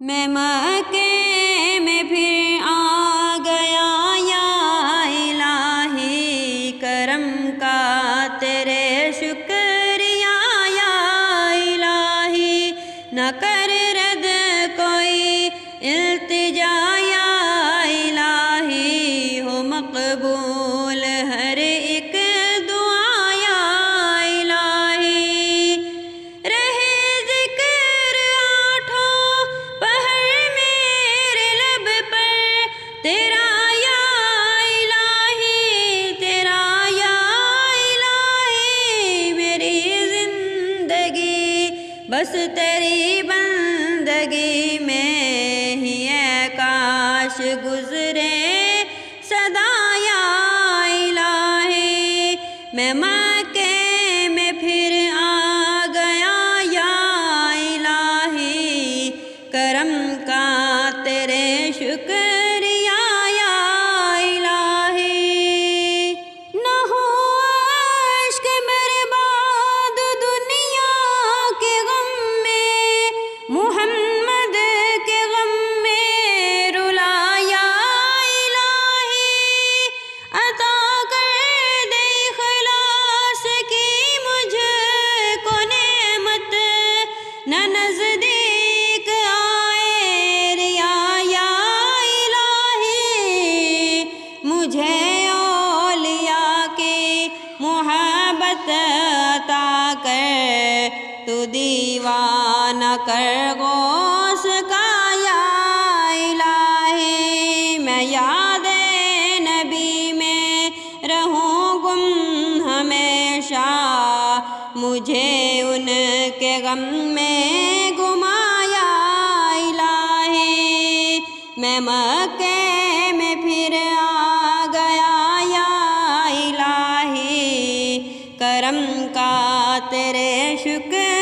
میں مکے میں پھر آ گیا یا الہی، کرم کا تیرے شکریہ یا الہی، نہ کر رد کوئی التجا یا الہی، ہو مقبول ہر ایک دعا یا الہی، رہے ذکر آٹھوں پہر میرے لب پر تیرا یا الہی، تیرا یا الہی، میری زندگی بس تیری بندگی میں ہی ہے، کاش گزرے سدا یا الہی، میں مکے میں پھر آ گیا یا الہی، کرم کا تیرے شکریہ یا الہی، نہ ہو اشک برباد دنیا کے غم میں، محمد کے غم میں رلا یا الہی، عطا کر دے اخلاص کی مجھ کو نعمت، نہ نزدیک آئے ریا یا الہی، مجھے اولیاء کی محبت عطا کر، تو دیوانہ کر غوث کا یا الہی، میں یاد نبی میں رہوں گم ہمیشہ، مجھے ان کے غم میں گما یا الہی، میں مکے میں پھر آ گیا یا الہی، کرم کا تیرے شکر